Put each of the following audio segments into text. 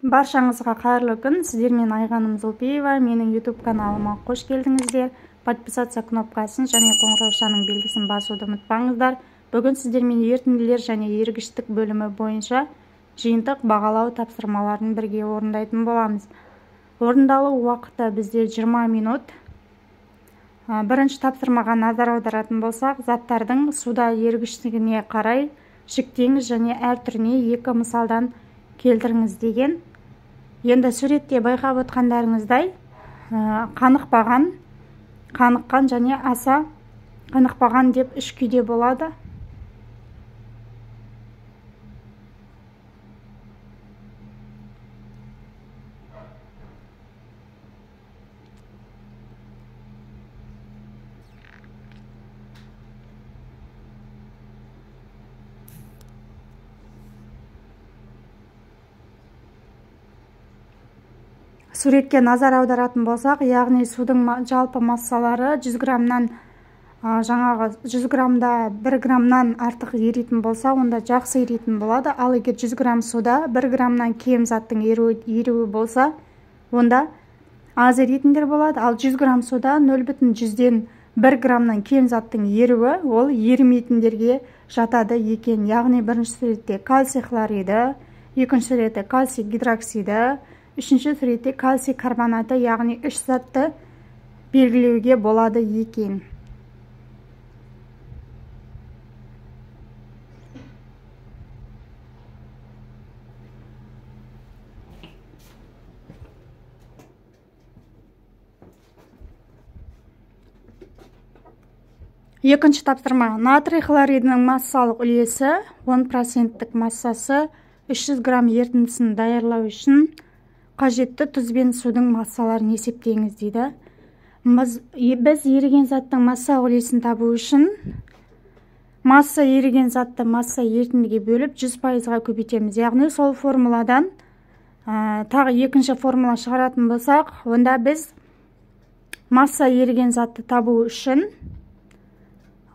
Баршаңызға қайырлы күн. Сіздермен Айғаным Зулпиева. Менің YouTube каналыма қош келдіңіздер. Подписаться кнопкасын және қоңыраушаның белгісін басуды ұмытпаңыздар. Бүгін сіздермен ерітінділер және ергіштік бөлімі бойынша жиынтық бағалау тапсырмаларын бірге орындайтын боламыз. Орындалу уақыты бізде 20 минут. Бірінші тапсырмаға назар аударатын болсақ, заттардың суда ергіштігіне қарай жіктеңіз және әр түріне екі мысалдан келтіріңіз деген. Енді суретте байқап отқандарыңыздай қанықпаған, қаныққан және аса қанықпаған деп үш күйде болады. Суретке назар аударатын болсақ, яғни судың жалпы массалары 100 граммнан жаңағы 100 граммда 1 граммнан артық еритін болса, онда жақсы еритін болады. Ал егер 100 грамм суда 1 граммнан кем заттың еруі болса, онда аз еритіндер болады. Ал 100 грамм суда 0,1 граммнан кем заттың еруі ол ерімейтіндерге жатады екен. Яғни бірінші суретте кальций хлориді, екінші суретте кальций гидроксиді, үшінші суретте кальций карбонаты, яғни үш затты белгілеуге болады екен. Екінші тапсырма. Натрий хлоридінің массалық үлесі 10%-тік массасы 300 грамм ерітіндісін даярлау үшін қажетті тұз бен судың массаларын есептеңіз дейді. Біз еріген заттың массалық үлесін табу үшін масса еріген затты масса ерітіндіге бөліп 100%-ға көбейтеміз. Яғни сол формуладан тағы екінші формула шығаратын болсақ, онда біз масса еріген затты табу үшін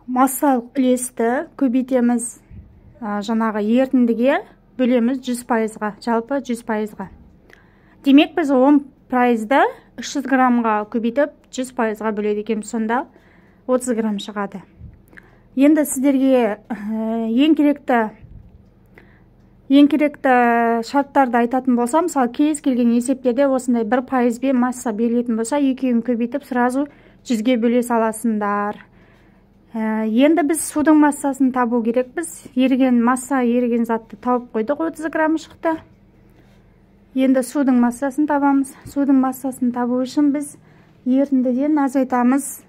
массалық үлесті көбейтеміз, жаңағы ерітіндіге бөлеміз 100%-ға, жалпы 100%-ға. Демек біз 10%-ді 300 граммға көбейтіп 100%-ға бөледі екенбіз, сонда 30 грамм шығады. Енді сіздерге ең керекті шарттарды айтатын болсам, мысалы кез келген есептерде осындай 1% бен масса берілетін болса, екеуін көбейтіп сразу 100-ге бөле саласыңдар. Енді біз судың массасын табу керекпіз. Масса еріген затты тауып қойдық, 30 грамм шықты. Енді судың массасын табамыз. Судың массасын табу үшін біз ерітіндіден азайтамыз.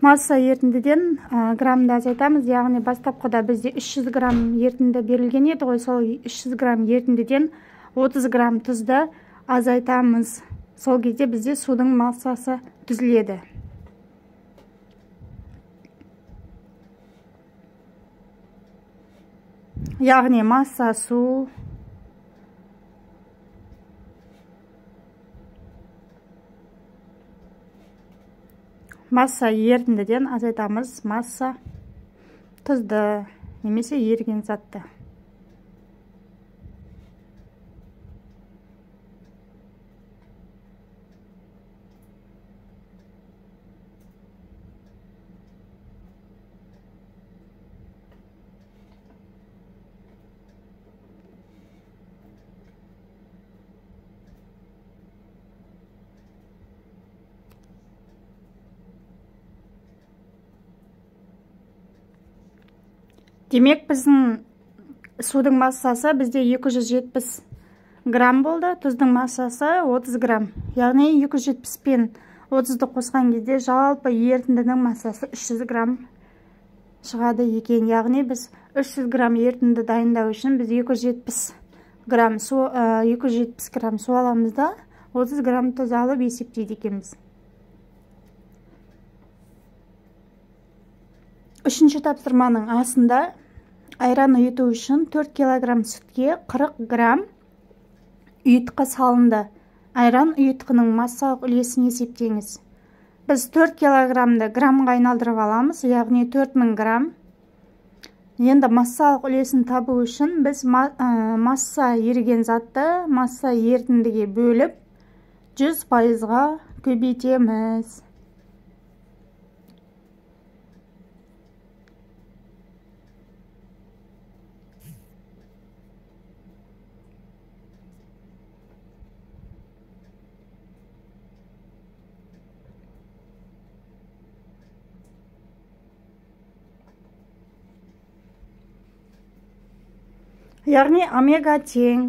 Масса ерітіндіден граммды азайтамыз. Яғни бастапқыда бізде 300 грамм ерітінді берілген еді ғой, сол 300 грамм ерітіндіден 30 грамм тұзды азайтамыз. Сол кезде бізде судың массасы түзіледі. Яғни масса су масса ерітіндіден азайтамыз масса тұзды немесе еріген затты. Демек, біздің судың массасы бізде 270 грамм болды, тұздың массасы 30 грамм. Яғни 270 пен 30-ды қосқан кезде жалпы ерітіндінің массасы 300 грамм шығады екен. Яғни біз 300 грамм ерітінді дайындау үшін біз 270 грамм су аламыз да 30 грамм тұз алып есептейді екенбіз. Үшінші тапсырманың астында айран ұйыту үшін 4 килограмм сүтке 40 грамм ұйытқы салынды. Айран ұйытқының массалық үлесін есептеңіз. Біз 4 килограммды граммға айналдырып аламыз, яғни 4000 грамм Енді массалық үлесін табу үшін біз масса еріген затты масса ерітіндіге бөліп 100%-ға көбейтеміз. Яғни омега тең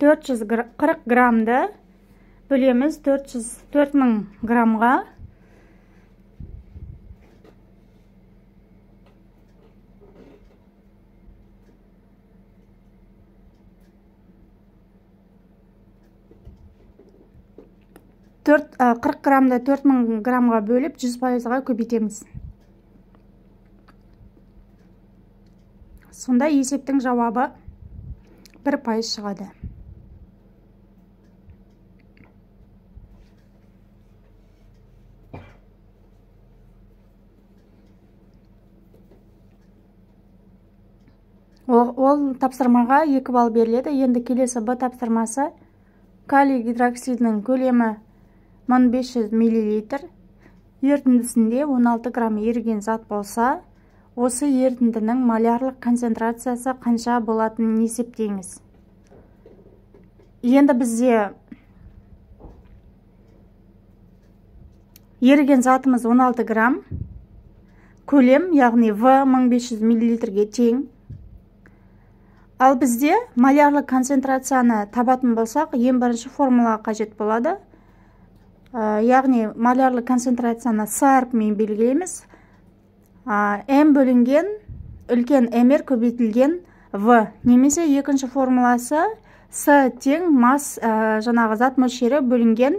440 граммды бөлеміз 4000 граммға. Қырық граммды 4000 граммға бөліп 100%-ға көбейтеміз. Сонда есептің жауабы 1% шығады. Ол тапсырмаға 2 балл беріледі. Енді келесі Б тапсырмасы. Калий гидроксидінің көлемі 1500 мл. Ерітіндісінде 16 грамм еріген зат болса, осы ерітіндінің молярлық концентрациясы қанша болатынын есептеңіз. Енді бізде еріген затымыз 16 грамм, көлем, яғни В 1500 мл-ге тең. Ал бізде молярлық концентрацияны табатын болсақ, ең бірінші формулаға қажет болады. Яғни молярлық концентрацияны С әрпімен белгілейміз. М бөлінген үлкен мр көбейтілген В. Немесе екінші формуласы С тең жаңағы зат мөлшері бөлінген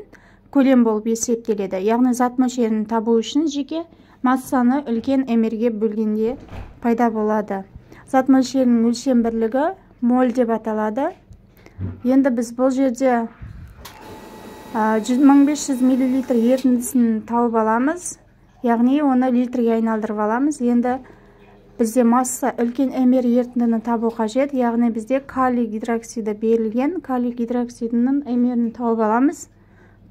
көлем болып есептеледі. Яғни зат мөлшерін табу үшін жеке массаны үлкен мрге бөлгенде пайда болады. Зат мөлшерінің өлшем бірлігі моль деп аталады. Енді біз бұл жерде 1500 мл ерітіндісін тауып аламыз. Яғни оны литрге айналдырып аламыз. Енді бізде масса үлкен мр ерітіндіні табу қажет. Яғни бізде калий гидроксиді берілген. Калий гидроксидінің мрін тауып аламыз.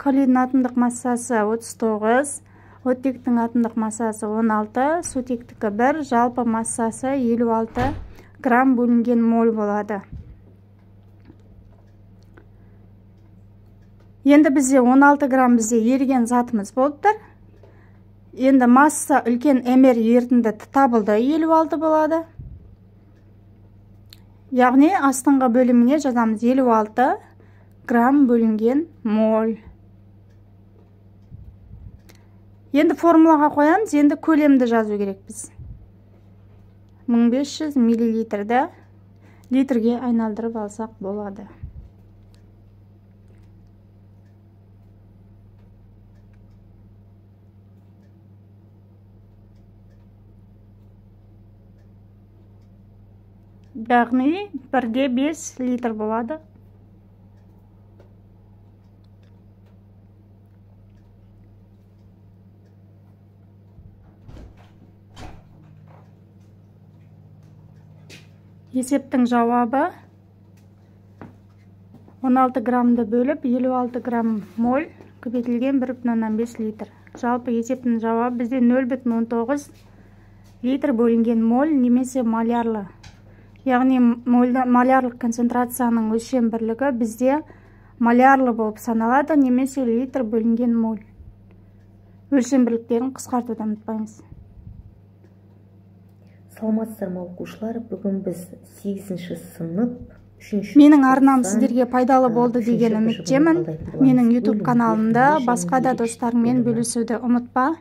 Калийдің атомдық массасы 39, оттектің атомдық массасы 16, сутектікі 1, жалпы массасы 56 грамм бөлінген моль болады. Енді бізде 16 грамм бізде еріген затымыз болып тұр. Енді масса үлкен мр ерітінді табылды 56 болады. Яғни астыңғы бөліміне жазамыз 56 грамм бөлінген моль. Енді формулаға қоямыз, енді көлемді жазу керек біз. 1500 мл-ді литрге айналдырып алсақ болады. Яғни 1/5 литр болады. Есептің жауабы 16 граммды бөліп 56 грамм моль көбейтілген 1,5 литр. Жалпы есептің жауабы бізде 0,19 литр бөлінген моль немесе молярлы. Яғни молярлық концентрацияның өлшем бірлігі бізде молярлы болып саналады, немесе литр бөлінген моль. Өлшем бірліктерін қысқартуды ұмытпаңыз. Саламатсыздар ма оқушылар, бүгін біз 8-ші сынып 3-ші Менің арнам сіздерге пайдалы болды деген үміттемін. Менің YouTube каналымда басқа да достарыңмен бөлісуді ұмытпа.